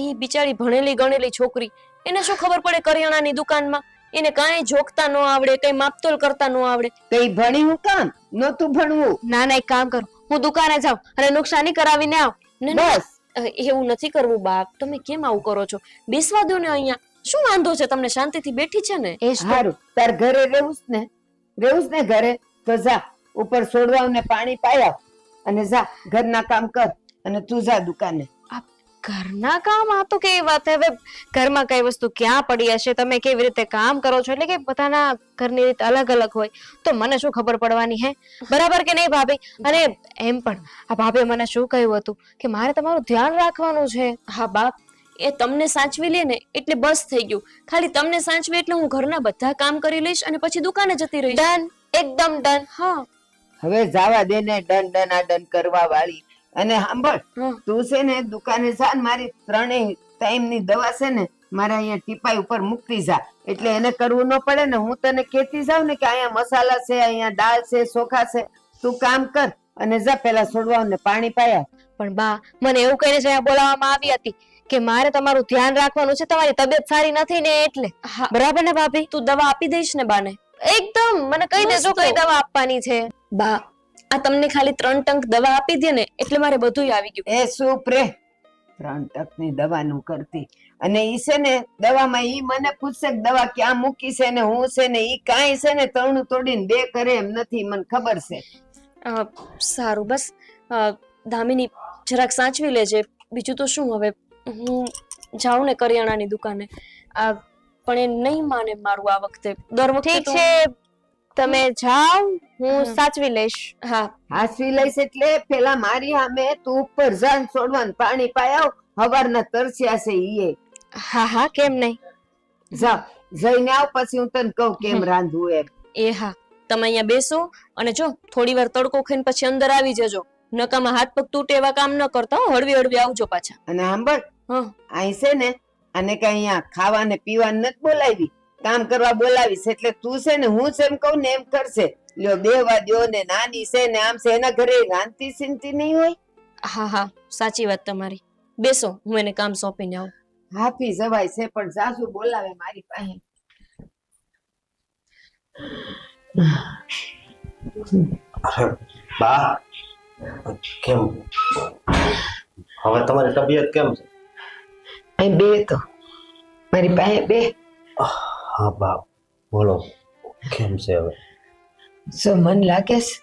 એ બિચારી ભણેલી ગણેલી છોકરી, એને શું ખબર પડે કરિયાણાની દુકાનમાં? એને કાંઈ જોખતા ન આવડે, કઈ માપતોલ કરતા ન આવડે. કઈ ભણી હું કામ નતું ભણવું. ના ના, એક કામ કરું, હું દુકાને જાઉં અને નુકસાની કરાવીને આવ. ના, ના, બસ એવું નથી કરવું બાપ. તમે કેમ આવું કરો છો? બેસવા દો ને અહીંયા, શું વાંધો છે તમને? શાંતિથી બેઠી છે ને. એ જ તો. હારું, તાર ઘરે રહેવું ને ઘરે તો જા ઉપર છોડવાને પાણી પાયાવ અને જા ઘરના કામ કર અને તું જા દુકાને. ઘરના કામ, આ તો કેવી વાત? હવે ઘરમાં કઈ વસ્તુ ક્યાં પડી હશે, તમે કેવી રીતે કામ કરો છો, એટલે કે બધાના ઘરની રીત અલગ અલગ હોય, તો મને શું ખબર પડવાની હે? બરાબર કે નહીં ભાભી? અને એમ પણ આ ભાભીએ મને શું કહ્યું હતું કે મારે તમારું ધ્યાન રાખવાનું છે. હા બાપ, એ તમને સાચવી લે ને એટલે બસ થઈ ગયું. ખાલી તમને સાચવે એટલે હું ઘરના બધા કામ કરી લઈશ અને પછી દુકાને જતી રહીશ. ડન, એકદમ ડન. હા હવે જાવા દે ને ડન કરવા વાળી. અને સાંભળ, હા. તું છે ને દુકાને જા ને મારી 3 ટાઈમની દવા છે ને મારા અહીંયા ટીપાઈ ઉપર મૂકતી જા, એટલે એને કરવું ન પડે ને. હું તને કહેતી જાઉં ને કે અહીંયા મસાલા છે, અહીંયા દાળ છે, ચોખા છે, તું કામ કર અને જા પેલા છોડવાને પાણી પાયા. પણ બા, મને એવું કહીને જ અહીંયા બોલાવવામાં આવી હતી કે મારે તમારું ધ્યાન રાખવાનું છે, તમારી તબિયત સારી નથી ને એટલે. હા, બરાબર ને ભાભી? તું દવા આપી દઈશ ને બાને? એકદમ મને કહી દેજો મસ્ત. કઈ દવા આપવાની છે. બા, આ તમને ખાલી 3 ટંક દવા આપી દે ને એટલે મારે બધુંય આવી ગયું. એ શું પ્રે 3 ટકની દવાનું કરતી. અને ઈ છે ને દવામાં ઈ મને પૂછશે કે દવા ક્યાં મૂકી છે ને હું છે ને ઈ કાંઈ છે ને તરણું તોડીને 2 કરે એમ નથી, મને ખબર છે. સારું, બસ દામિની જરાક સાચવી લેજે. બીજું તો શું, હવે હું જાઉં ને કરિયાણાની દુકાને. પણ એ નહીં માને મારું આ વખતે. દર વખતે ઠીક તો- છે, તમે જાઓ, હું હા. સાચવી લઈશ. હા હાસવી લઈશ એટલે પેલા મારી સામે તું ઉપર જા ને છોડવાનું પાણી પાયાવ. હવારના તરસ્યા છે ઈએ. હા હા, કેમ નહીં. જા જઈને આવ, પછી હું તને કહું કેમ રાંધવું એમ. એ હા, તમે અહીંયા બેસો અને જો થોડી વાર તડકો ખાઈને પછી અંદર આવી જજો. નકામાં હાથ પગ તૂટે એવા કામ ન કરતા હો. હળવી હળવી આવજો પાછા. અને સાંભળ, હા અહીં છે ને આને કઈ અહીંયા ખાવાને પીવાને નથી બોલાવી, કામ કરવા બોલાવીશ. એટલે તું છે ને હું જેમ કહું ને એમ કરશે. લ્યો બેહવા દ્યો ને, નાની છે ને આમ છે, એના ઘરે રાંધતી સિંધતી નહીં હોય. હા હા, સાચી વાત તમારી. બેસો, હું એને કામ સોંપીને આવું. હાફી જવાય છે પણ સાસુ બોલાવે મારી પાસે. અરે બા, કેમ હવે તમારી તબિયત કેમ છે? અહીં બે તો મારી પાસે બે. હા બા, બોલો કેમ છે હવે? શું મન લાગે છે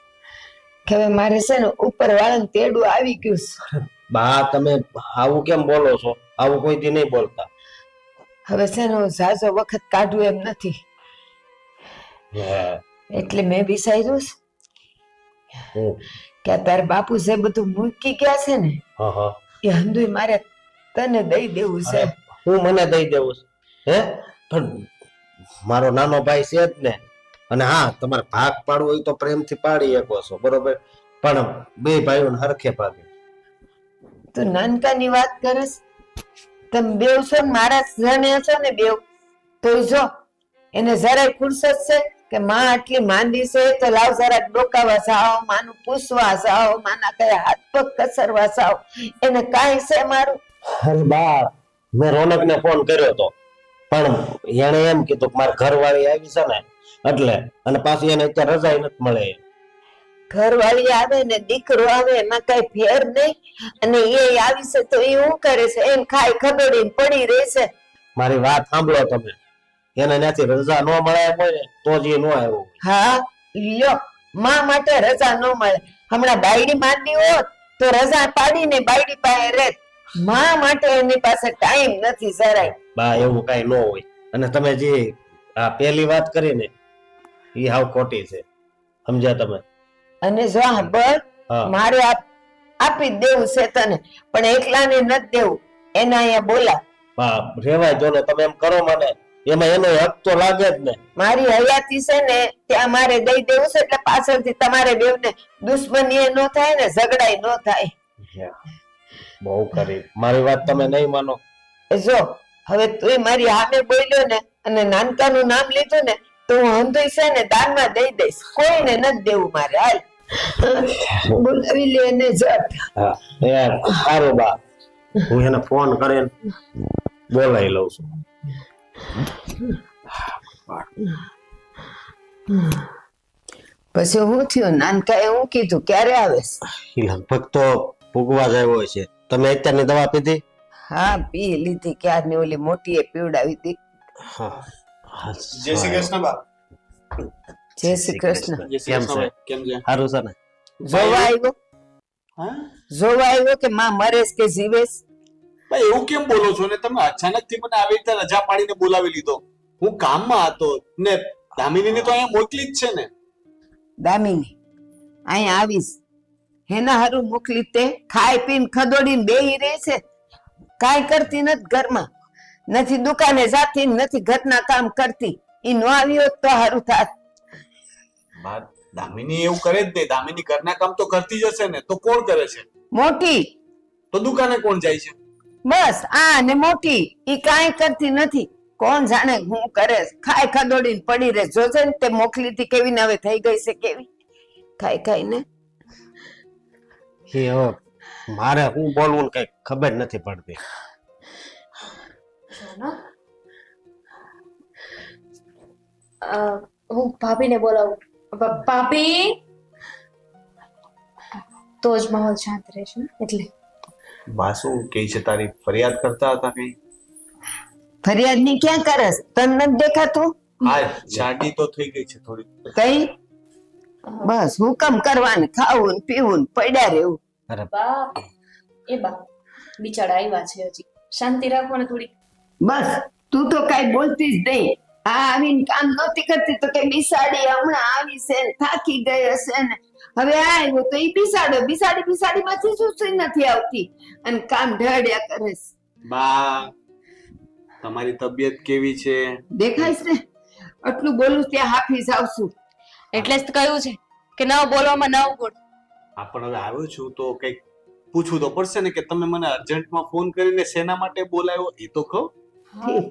કે હવે મારે છે ને ઉપર વાળાનું તેડું આવી ગયું છે. બા તમે આવું કેમ બોલો છો? આવું કોઈથી નહીં બોલતા. હવે છે ને હું ઝાઝો વખત કાઢું એમ નથી, હે, એટલે મેં વિચાર્યું છે હું, કે આ તાર બાપુ જે બધું મૂકી ગયા છે ને હા હા, એ હંધુય મારે તને દઈ દેવું છે. અરે, હું મને દઈ દેવું છે? હે, પણ મારો નાનો ભાઈ છે જ ને. અને હા, તમારે ભાગ પાડવો હોય તો પ્રેમથી પાડી શકો છો, બરોબર, પણ બે ભાઈઓને હરખે ભાગે. તું નાનકાની વાત કરસ? તમે બેવ છો ને મારા જણે છો ને બેવ, તો જો એને જરાય ફુરસત છે કે માં આટલી માંદી છે તો લાવ જરાક ડોકાવા જાઓ, માનું પૂછવા જાઓ, માના કઈ હાથ પગ કસરવા જાઓ, એને કાંઈ છે મારું? અરે બા, મેં રોનકને ફોન કર્યો હતો, પણ એણે એમ કીધું કે મારી ઘરવાળી આવી છે ને એટલે, અને પાછી એને અત્યારે રજા નથી મળે. ઘરવાળી આવે ને દીકરો આવે એમાં કઈ ફેર નહીં, અને એ આવી છે તો એ શું કરે છે? એમ ખાઈ ખબડીને પડી રહેશે. મારી વાત સાંભળો તમે, એને ત્યાંથી રજા ન મળે એમ હોય ને તો જ એ ન આવ્યો. હા લ્યો, માં માટે રજા ન મળે. હમણાં બાયડી માંદી હોત તો રજા પાડીને બાયડી પાસે રહેત. માં માટે એની પાસે ટાઈમ નથી જરાય. બા એવું કઈ ન હોય, અને તમે જે આ પહેલી વાત કરી ને એ હાવ ખોટી છે, સમજ્યા તમે? અને જો આ બળ હા. મારે આપી જ દેવું છે તને, પણ એકલાને નથી દેવું. એના અહીંયા બોલા. બા રેવાય જો ને, તમે એમ કરો મને, એમાં એનો હક તો લાગે જ ને. મારી હયાતી છે ને ત્યાં મારે દઈ દેવું છે, એટલે પાછળથી તમારે બેવને દુશ્મની એ ન થાય ને ઝઘડાય ન થાય. બહુ કરી, મારી વાત તમે નહીં માનો. એ જો હવે તું મારી સામે બોલ્યો ને અને નાનકાનું નામ લીધું ને તો હું હંધુય છે ને દાનમાં દઈ દઈશ. કોઈને નથી દેવું મારે. હાલ બોલાવી લે એને જટ. હા એ સારું બા, હું એને ફોન કરીને બોલાવી લઉં છું. પછી હું થયું? નાનકાએ હું કીધું ક્યારે આવેશ? ઈ લગભગ તો ભૂગવા જ આવ્યો છે. તમે અત્યારની દવા પીધી? હા પી લીધી ક્યારની, ઓલી મોટી એ પીવડાવી હતી. હા. જય શ્રી કૃષ્ણ બા. જય શ્રી કૃષ્ણ. કેમ છે? કેમ છે? સારું છે ને? જોવા આવ્યો? હા જોવા આવ્યો કે માં મરેશ કે જીવેશ? ભાઈ એવું કેમ બોલો છો ને તમે? અચાનક થી મને આવી રીતે રજા પાડીને બોલાવી લીધો. હું કામમાં હતો ને દામિનીને તો અહીંયા મોકલી જ છે ને. દામિની અહીંયા આવીશ હેના હારું મોકલી? તે ખાઈ પીને ખદોડીને બેહી રહે છે, કાંઈ કરતી નથી ઘરમાં, નથી દુકાને જાતી, નથી ઘરના કામ કરતી. ઈ નો આવી હોત તો હારું થાત. દામિની એવું કરે જ નહીં. દામિની ઘરના કામ તો કરતી જ હશે ને, તો કોણ કરે છે? મોટી તો દુકાને કોણ જાય છે? બસ આ ને મોટી, ઈ કાંઈ કરતી નથી. કોણ જાણે હું કરે? ખાઈ ખદોડીને પડી રહે. જોજે ને તે મોકલી હતી કેવી ને હવે થઈ ગઈ છે કેવી, ખાઈ ખાઈને. એ હવે મારે હું બોલવું કઈ ખબર નથી પડતી. હું ભાભીને બોલાવું. ભાભી, તો જ માહોલ શાંત રહેશે ને. એટલે બા શું કહે છે? તારી ફરિયાદ કરતા હતા કઈ? ફરિયાદ ની ક્યાં કરસ? તને નથી દેખાતું? હા જાડી તો થઈ ગઈ છે થોડી. કઈ બસ હુકમ કરવાનું, ખાવું ને પીવું ને પડ્યા રહેવું. બા, એ બા બિચારા આવ્યા છે, હજી શાંતિ રાખો ને થોડી. બસ તું તો કઈ બોલતી જ નહીં. આ આવીને કામ નહોતી કરતી તો કે બિસાડી હમણાં આવી છે ને થાકી ગઈ હશે ને, હવે આવ્યો તો ઈ બિસાડો. બિસાડી માંથી શું નથી આવતી અને કામ ઢળ્યા કરે છે. બા તમારી તબિયત કેવી છે? દેખાય છે ને આટલું બોલું ત્યાં હાફીઝ આવશું. એટલે જ કહ્યું છે કે નવ બોલવામાં નવ ગુણ. હા પણ હવે આવ્યો છું તો કઈક પૂછવું તો પડશે ને કે તમે મને અર્જન્ટમાં ફોન કરીને શેના માટે બોલાવ્યો એ તો કહો. ઠીક,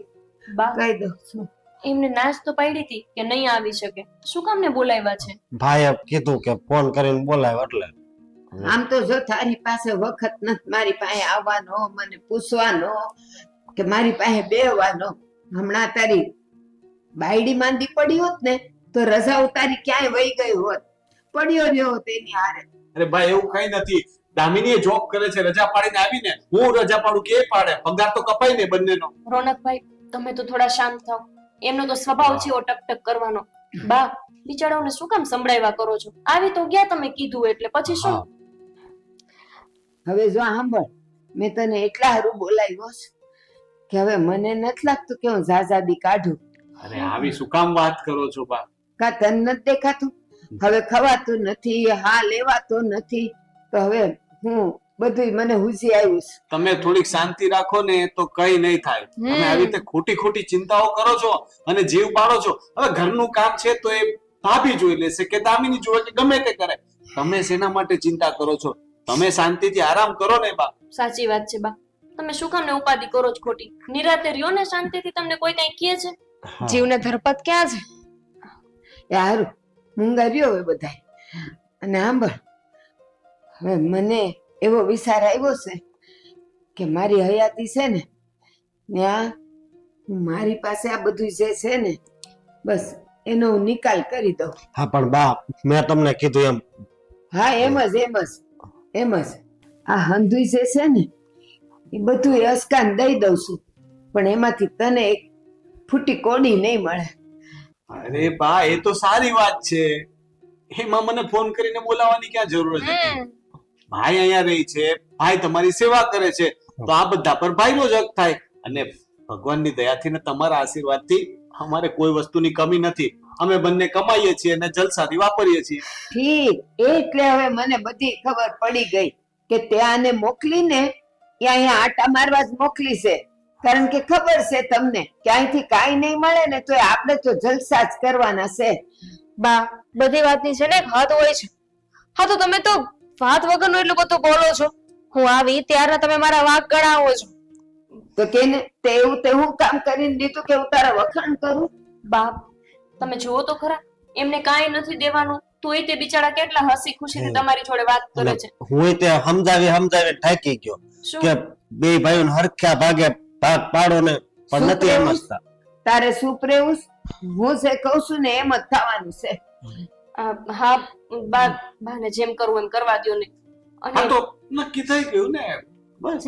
બા કહી દઉં છું. એમને નાશ તો પાડી હતી કે નહીં આવી શકે, શું કામ ને બોલાવ્યા છે? ભાઈએ કીધું કે ફોન કરીને બોલાવ એટલે. આમ તો જો તારી પાસે વખત નથી મારી પાસે આવવાનો, મને પૂછવાનો કે મારી પાસે બેહવાનો. હમણાં તારી બાયડી માંદી પડી હોત ને તો રજા ઉતારી ક્યાંય વહી ગઈ હોત, પડ્યો રહ્યો હોત એની હારે. અરે ભાઈ એવું કઈ નથી. દામિની જોબ કરે છે, રજા પાડીને આવીને હું રજા પાડું કે એ પાડે? પગાર તો કપાય ને બંનેનો. રોનકભાઈ, તમે તો થોડા શાંત થાવ. એમનો તો સ્વભાવ છે એવો ટકટક કરવાનો. બા બિચારાઓને શું કામ સંભળાવ્યા કરો છો? આવી તો ગયા તમે કીધું એટલે પછી શું? હવે જો સાંભળ, મેં તને એટલા હારું બોલાવ્યો છે કે હવે મને નથી લાગતું કે હું ઝાઝાદી કાઢું. અરે આવી શું કામ વાત કરો છો બા? કા તને નથી દેખાતું? હવે ખવાતું નથી, હા લેવાતો નથી, તો હવે હું બધું મને હુજી આવ્યું છે. તમે થોડીક શાંતિ રાખો ને તો કઈ નહીં થાય. તમે આવી રીતે ખોટી ચિંતાઓ કરો છો અને જીવ પાડો છો. હવે ઘરનું કામ છે તો એ ભાભી જોઈ લેશે કે દામિની જોવે કે ગમે તે કરે. તમે શેના માટે ચિંતા કરો છો? તમે શાંતિથી આરામ કરો ને બા. સાચી વાત છે બા. તમે શું કામ ને ઉપાધિ કરો છો ખોટી? નિરાતે રહ્યો ને શાંતિથી, તમને કોઈ કઈ કહે છે? જીવને ધરપત ક્યાં છે? એ હારું મૂંગા રહ્યો હવે બધાય. અને સાંભળ, હવે મને એવો વિચાર આવ્યો છે કે મારી હયાતી છે ને ત્યાં મારી પાસે આ બધું જે છે ને બસ એનો હું નિકાલ કરી દઉં. હા પણ બા, મેં તમને કીધું એમ. હા એમ જ આ હંધુઈ જે છે ને એ બધું અસકાન દઈ દઉં છું, પણ એમાંથી તને એક ફૂટી કોડી નહીં મળે. અરે બા, એ તો સારી વાત છે. એમાં મને ફોન કરીને બોલાવવાની ક્યાં જરૂર હતી? ભાઈ અહીંયા રહી છે, ભાઈ તમારી સેવા કરે છે, તો આ બધા પર ભાઈનો જ હક થાય. અને ભગવાનની દયાથી ને તમારા આશીર્વાદથી અમારે કોઈ વસ્તુની કમી નથી. અમે બંને કમાઈએ છીએ અને જલસાથી વાપરીએ છીએ. ઠીક, એટલે હવે મને બધી ખબર પડી ગઈ કે ત્યાંને મોકલીને એ અહીંયા આટા મારવા જ મોકલી છે. કારણ કે ખબર છે તમને કે અહીંથી કાંઈ નહીં મળે ને તો આપણે તો જલસા જ કરવાના છે. બા, બધી વાતની છે ને એક હદ હોય છે. હા તો તમે તો વાત વગરનું એટલું બધું બોલો છો. હું આવી ત્યારે તમે મારા વાંક ગણાવો છો. તો કેને તેવું તે હું કામ કરીને દીધું કે હું તારા વખાણ કરું? બાપ, તમે જુઓ તો ખરા, એમને કાંઈ નથી દેવાનું, તોય તે બિચારા કેટલા હસી ખુશીથી તમારી જોડે વાત કરે છે. હું તે સમજાવી થાકી ગયો શું? કે બે ભાઈઓને હરખ્યા ભાગે ભાગ પાડો ને, પણ નથી સમજતા. તારે શું પ્રેવું? હું જે કહું છું ને એમ જ થવાનું છે. હા બા, બાને જેમ કરવું એમ કરવા દ્યો ને. હા અને તો નક્કી થઈ ગયું ને, બસ.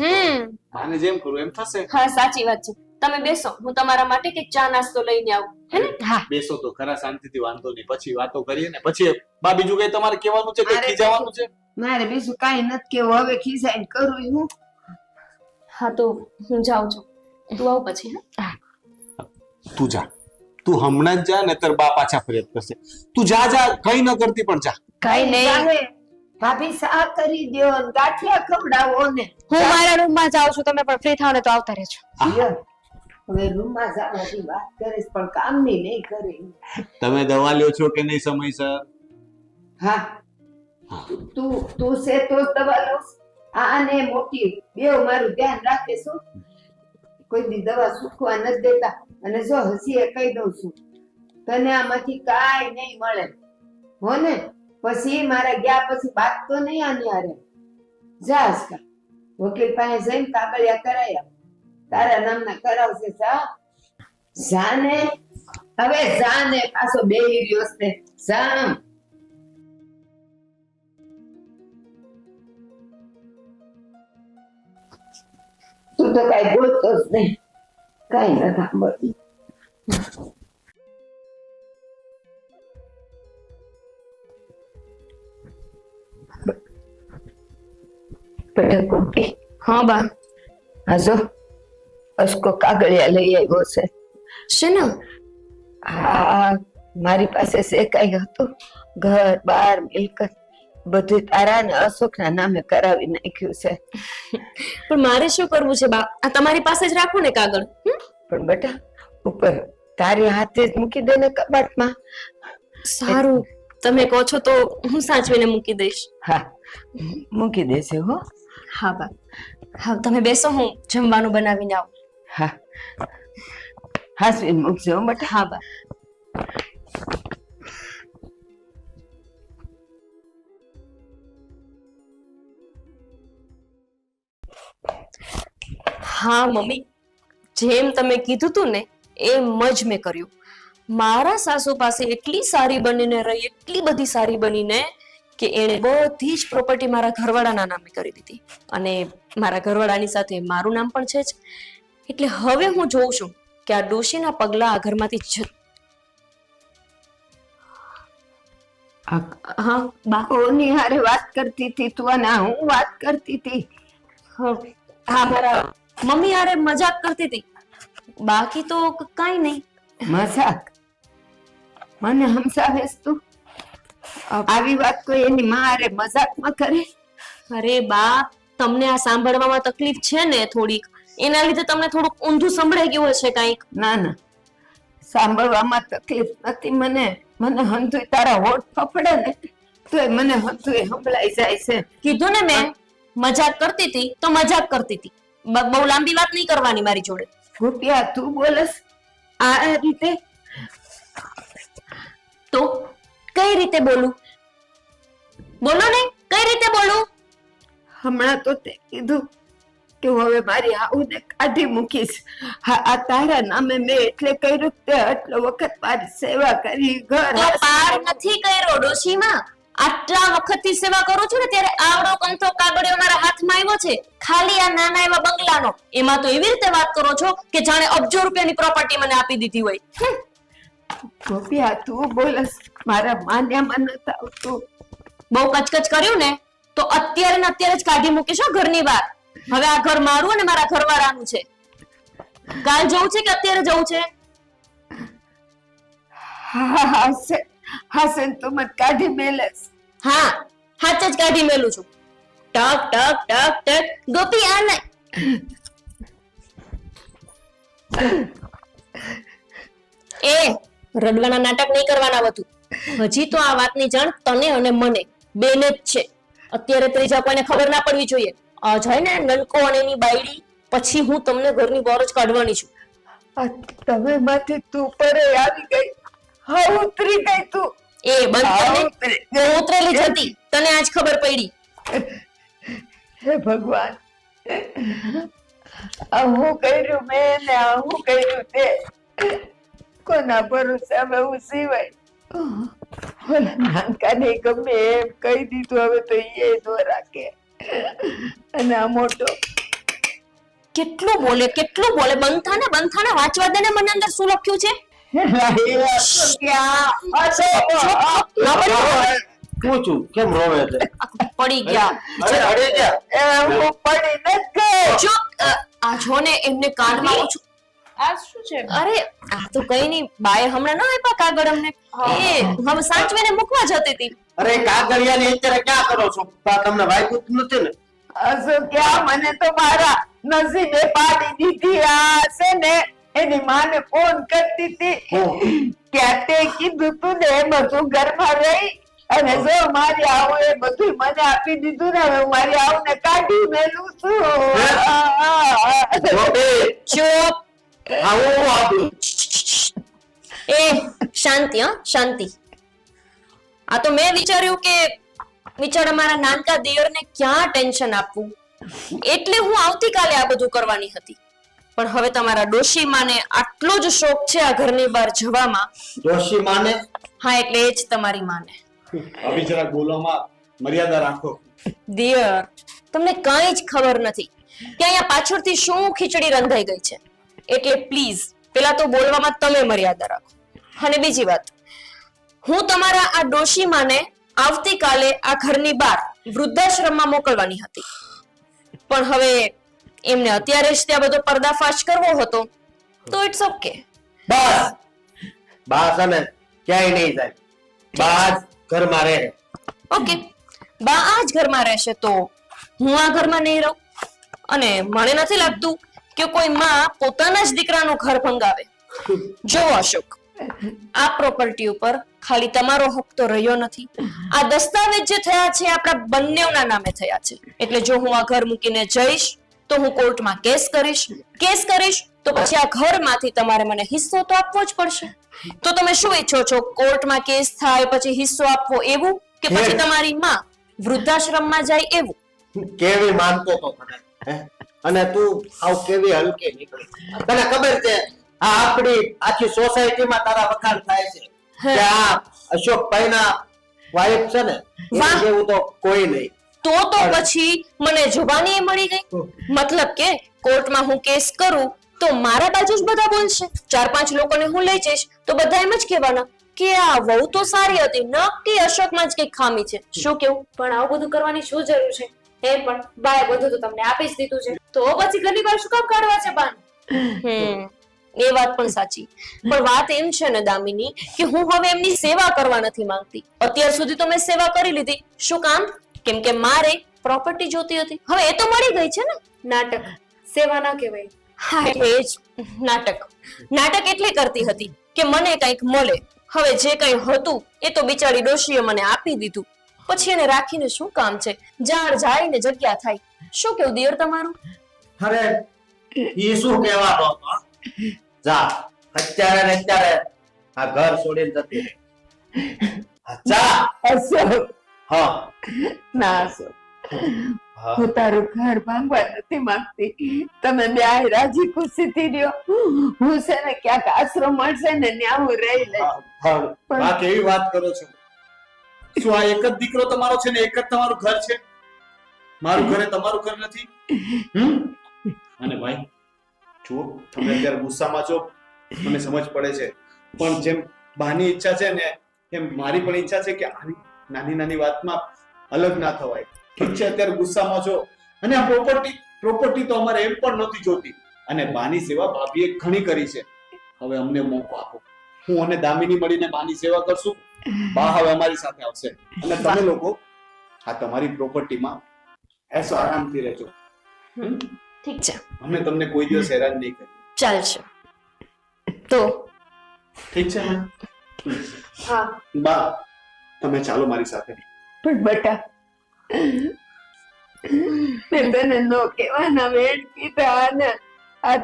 આને જેમ કરું એમ થશે. હા સાચી વાત છે. તમે બેસો, હું તમારા માટે કંઈક ચા નાસ્તો લઈને આવું, હે ને? બેસો તો ખરા શાંતિથી, વાંધો નહીં. પછી વાતો કરીએ ને પછી. બા, બીજું કઈ તમારે કહેવાનું છે કે મારે ખીજાવાનું છે? મારે બીજું કાંઈ નથી કેવું. હવે ખીસાઈને કરું ઈ હું. હા તો હું જાઉં છું, તું આવ પછી. હા તું જા, તું હમણાં જ જા, ને તાર બા પાછા ફરિયાદ કરશે. તું જા, કઈ ન કરતી પણ જા. કઈ નહીં, ચાલે. ભાભી સા કરી દ્યો ને ગાંઠિયા ખવડાવો ને. હું મારા રૂમમાં જાઉં છું. તમે પણ ફ્રી થાવ ને તો આવતા રહેજો. લ્યો, હવે રૂમમાં જવાની વાત કરીશ પણ કામની નહીં કરી. તમે દવા લ્યો છો કે નહીં સમયસર? હા, તું છે તો જ દવા લઉં. આને મોટી બેવ મારું ધ્યાન રાખે છું. કોઈ દી દવા સુખવા નથી દેતા. અને જો હસી કહી દઉં છું, તને આમાંથી કાંઈ નહીં મળે હો ને. પછી મારા ગયા પછી બાત તો નહીં આની હારે. જા આજકા વકીલ પાસે જઈને કાગળિયા કરાયા, તારા નામના કરાવશે. જાને હવે જાને પાછો બેહી રહ્યો છે. જા. તું તો કઈ બોલતો જ નહીં, કઈ ન સાંભળતી. બેટા કુંકી, હા બા. આ જો અસકો કાગળિયા લઈ આવ્યો છે. શેના? આ મારી પાસે છે કઈ હતું, ઘર બાર મિલકત બધું તારા ને અશોકના નામે કરાવી નાખ્યું છે. પણ મારે શું કરવું છે બા? આ તમારી પાસે જ રાખો ને કાગળ. પણ બેટા ઉપર તારી હાથે જ મૂકી દે ને કબાટમાં. સારું, તમે કહો છો તો હું સાચવીને મૂકી દઈશ. હા, મૂકી દેશે હો. હા બા. હા તમે બેસો, હું જમવાનું બનાવીને આવું. હા, હાસવીને મૂકજો હો બેટા. હા બા. હા મમ્મી, જેમ તમે કીધું તું ને એમ જ મેં કર્યું. મારા સાસુ પાસે એટલી સારી બનીને રહી, એટલી બધી સારી બનીને કે એણે બધી જ પ્રોપર્ટી મારા ઘરવાળાના નામે કરી દીધી. અને મારા ઘરવાળાની સાથે મારું નામ પણ છે જ. એટલે હવે હું જોઉં છું કે આ ડોશીના પગલા આ ઘરમાંથી હા બા. કોની હારે વાત કરતી હતી તું? અને હું વાત કરતી હતી. હા મારા મમ્મી યારે મજાક કરતી હતી, બાકી તો કાઈ નહીં. મજાક? મને સમજાવેશ તું? આવી વાત કોઈ એની માં હારે મજાકમાં કરે? અરે બા, તમને આ સાંભળવામાં તકલીફ છે ને થોડીક, એના લીધે તમને થોડુંક ઊંધું સંભળાઈ ગયું હશે કાંઈક. ના ના, સાંભળવામાં તકલીફ નથી મને. મને હંધુય તારા હોઠ ફફડે ને તોય મને હતું એ સંભળાઈ જાય છે. કીધું ને મેં મજાક કરતી હતી તો મજાક કરતી હતી. બહુ લાંબી વાત નહીં કરવાની મારી જોડે. ગોપિયા તું બોલસ આ રીતે? તો કઈ રીતે બોલું? બોલો ને, કઈ રીતે બોલું? હમણાં તો તે કીધું કે હું હવે મારી આવુને કાઢી મૂકીશ. હા, આ તારા નામે મેં એટલે કર્યું તે આટલો વખત મારી સેવા કરી, ઘર તો પાર નથી કર્યો ડોશીમાં. આટલા વખતથી સેવા કરું છું ને ત્યારે આવડો કંથો કાગળિયો મારા હાથમાં આવ્યો છે, ખાલી આ નાના એવા બંગલાનો. એમાં તો એવી રીતે વાત કરો છો કે જાણે અબજો રૂપિયાની પ્રોપર્ટી મને આપી દીધી હોય. ગોપિયા તું બોલસ મારા માન્યામાં નથી આવતું. બહુ કચકચ કર્યું ને તો અત્યારે ને અત્યારે જ કાઢી મૂકીશ ઘરની બહાર. હવે આ ઘર મારું અને મારા ઘરવાળાનું છે. કાલ જવું છે કે અત્યારે જવું છે? હાસે તું મત કાઢી મેલસ. હા, હાથ જ કાઢી મેલું છું. ટક ટક ટક ટક. ગોપી આ નહીં. એ રડવાના નાટક નહીં કરવાના બધું. હજી તો આ વાતની જાણ તને અને મને બેને જ છે. અત્યારે ત્રીજા કોઈને ખબર ના પડવી જોઈએ. આ જાય ને નલકો અને એની બાયડી, પછી હું તમને ઘરની બહાર જ કાઢવાની છું. તમે માંથી તું પરે આવી ગઈ. હા, ઉતરી ગઈ તું. એ બંધ કર ને. હું ઉતરેલી જ હતી, તને આજ ખબર પડી. હે ભગવાન, આ હું કર્યું મેં ને આ હું કર્યું તે. કોના ભરોસે હવે હું સિવાય. નાનકાને ગમે એમ કહી દીધું, હવે તો એ નો રાખે. અને આ મોટો કેટલું બોલે બંધાને વાંચવા દે ને. મને અંદર શું લખ્યું છે? શું છું? કેમ રોવે છે? પડી ગયા. અરે અડે ગયા. હું પડી નથી ગયો. ચૂપ. આ જો ને એમને કાનમાં ઓછું. આ શું છે? અરે આ તો કઈ નહીં, બાએ હમણાં ના આપ્યા કાગળ અમને. એ હવે સાચવીને મૂકવા જતી હતી. અરે કાગળિયાની અત્યારે ક્યાં કરો છો? તમને વાગ્યું નથી ને? ક્યાં મને તો મારા નસીબે પાડી દીધી. આ છે ને એની માને ફોન કરતી હતી ત્યાં તે કીધું તું ને એ બધું ઘરમાં રહી અને જો મારી આવું એ બધું મને આપી દીધું ને હવે મારી આવું ને કાઢી મેલું છું. ચૂપ. આવું આવું એ શાંતિ, હા શાંતિ. આ તો મેં વિચાર્યું કે વિચાર મારા નાનકા દિયરને ક્યાં ટેન્શન આપવું, એટલે હું આવતીકાલે આ બધું કરવાની હતી. પણ હવે તમારા ડોશી માને આટલો જ શોખ છે આ ઘરની બહાર જવામાં. ડોશી માને? હા, એટલે એ જ તમારી માને. અભી જરાક બોલવામાં મર્યાદા રાખો. દિયર, તમને કઈ જ ખબર નથી કે અહીંયા પાછળથી શું ખીચડી રંધાઈ ગઈ છે. એટલે પ્લીઝ પેલા તો બોલવામાં તમે મર્યાદા રાખો. અને બીજી વાત, હું તમારા આ ડોશી માને આવતીકાલે આ ઘરની બહાર વૃદ્ધાશ્રમમાં મોકલવાની હતી. પણ હવે એમને અત્યારે જ ત્યાં બધો પર્દાફાશ કરવો હતો તો ઇટ્સ ઓકે. બસ બસ. અને ક્યાંય નહીં જાય. બસ ઘરમાં રહે. ઓકે, બા આ જ ઘરમાં રહેશે તો હું આ ઘરમાં નહીં રહું. અને મને નથી લાગતું કે કોઈ માં પોતાના જ દીકરાનું ઘર ભંગાવે. જો અશોક, આ પ્રોપર્ટી ઉપર ખાલી તમારો હક તો રહ્યો નથી. આ દસ્તાવેજ જે થયા છે આપણા બંનેના નામે થયા છે. એટલે જો હું આ ઘર મૂકીને જઈશ તો હું કોર્ટમાં કેસ કરીશ તો પછી આ ઘરમાંથી તમારે મને હિસ્સો તો આપવો જ પડશે. તો તમે શું ઈચ્છો છો? કોર્ટમાં કેસ થાય પછી હિસ્સો આપવો એવું, કે પછી તમારી માં વૃદ્ધાશ્રમમાં જાય એવું? કેવી માનતો તો તને, હે? અને તું આવ કેવી હલકી નીકળી. તને ખબર છે આ આપણી આખી સોસાયટીમાં તારા વખાણ થાય છે કે આ અશોકભાઈના વાઇફ છે ને એના જેવું તો કોઈ નહીં. તો પછી મને જુબાની મળી ગઈ. મતલબ કે કોર્ટમાં હું કેસ કરું તો મારા બાજુ જ બધા બોલશે. 4-5 લોકોને હું લઈ જઈશ તો બધા એમ જ કહેવાના કે આ વહુ તો સારી હતી, નક્કી અશોકમાં જ કઈક ખામી છે. શું કેવું? પણ આવું બધું કરવાની શું જરૂર છે? એ પણ બાએ બધું તો તમને આપી જ દીધું છે, તો પછી ઘરની બહાર શું કામ કાઢવા છે બાને? એ વાત પણ સાચી. પણ વાત એમ છે ને દામિની કે હું હવે એમની સેવા કરવા નથી માંગતી. અત્યાર સુધી તો મેં સેવા કરી લીધી. શું કામ? કેમ કે મારે પ્રોપર્ટી જોતી હતી. હવે એ તો મળી ગઈ છે ને. નાટક સેવા ના કહેવાય. હા, એટલે એ જ નાટક એટલે કરતી હતી કે મને કંઈક મળે. હવે જે કંઈ હતું એ તો બિચારી ડોશીએ મને આપી દીધું. પછી એને રાખીને શું કામ છે? જાણ જાય ને જગ્યા થાય. શું કેવું દિયર તમારું? અરે ઈ શું કહેવાનો હતો? જા અત્યારે ને અત્યારે આ ઘર છોડીને જતી રહે. જા. અશોક, હા ના અશોક, હા હું તારું ઘર ભાંગવા નથી માંગતી. તમે બે આ રાજી ખુશીથી રહ્યો. હું છે ને ક્યાંક આશરો મળશે ને ત્યાં હું રહી લઈશ. પણ આ કેવી વાત કરો છો? શું આ એક જ દીકરો તમારો છે ને એક જ તમારું ઘર છે? મારું ઘર એ તમારું ઘર નથી? અને ભાઈ જુઓ, તમે અત્યારે ગુસ્સામાં છો, મને સમજ પડે છે, પણ જેમ બાની ઈચ્છા છે ને એમ મારી પણ ઈચ્છા છે કે આવી નાની નાની વાતમાં અલગ ના થવાય. ઠીક છે, અત્યારે ગુસ્સામાં છો, અને આ પ્રોપર્ટી તો અમારે એમ પણ નથી જોતી, અને બાની સેવા ભાભીએ ઘણી કરી છે. હવે અમને મોકો આપો. હું અને દામિની મળીને બાની સેવા કરશું. બા હવે અમારી સાથે આવશે, અને તમે લોકો આ તમારી પ્રોપર્ટીમાં એસો આરામથી રહેજો. ઠીક છે, અમે તમને કોઈ દિવસ હેરાન નહીં કરીએ. ચાલશે. તો ઠીક છે ને? હા, બા તમે ચાલો મારી સાથે. પણ બટા, મેં તને નો કહેવાના વેણ કીધા અને આ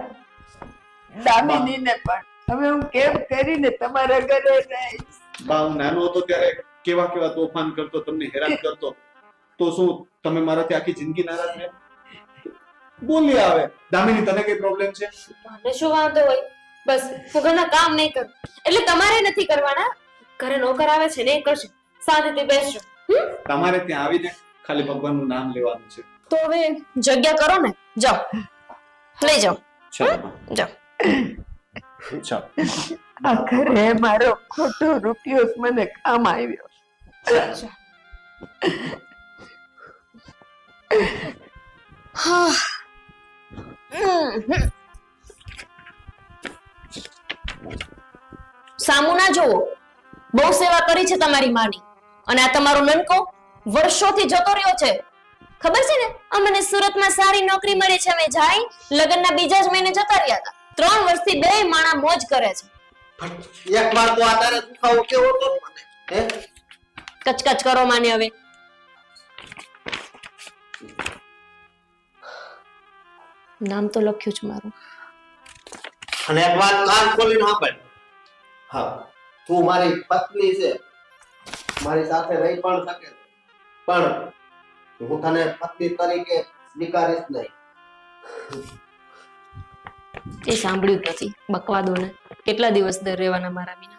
દામિનીને પણ. હવે હું કેમ કરીને તમારા ઘરે રહીશ? બા હું નાનો હતો ત્યારે કેવા કેવા તોફાન કરતો, તમને હેરાન કરતો, તો શું તમે મારાથી આખી જિંદગી નારાજ રહે? બોલી આવે. દામિની તને કઈ પ્રોબ્લેમ છે? મને શું વાંધો હોય? બસ હું ઘરના કામ નહીં કરું એટલે તમારે નથી કરવાના. ઘરે નોકર આવે છે ને એ કરશે. શાંતિથી બેસજો. તમારે ત્યાં આવીને ખાલી ભગવાનનું નામ લેવાનું છે. તો હવે જગ્યા કરો ને, જાઓ લઈ જાઓ. ચાલો બા. જાઓ. ચાલો. આ ઘરે મારો ખોટો રૂપિયો જ મને કામ આવ્યો. હા. સામું ના જોવો, બહુ સેવા કરી છે તમારી માની, અને આ તમારો નનકો વર્ષોથી જતો રહ્યો છે. ખબર છે ને, અમને સુરતમાં સારી નોકરી મળી છે, અમે જાય લગ્નના બીજા જ મહિને જતા રહ્યા હતા. 3 વર્ષથી બે માણા મોજ કરે છે. એક વાર તો આ તારે દુખાવો કેવો હતો મને? હે કચકચ કરો માને હવે. નામ તો લખ્યું છે મારું. અને એક વાત કાન ખોલીને સાંભળ. હા, તું મારી પત્ની છે, મારી સાથે રહી પણ શકે, પણ હું તને પત્ની તરીકે સ્વીકારીશ નહીં. એ સાંભળ્યું જ નથી. બકવા દો ને. કેટલા દિવસ દર રહેવાના મારા વિના?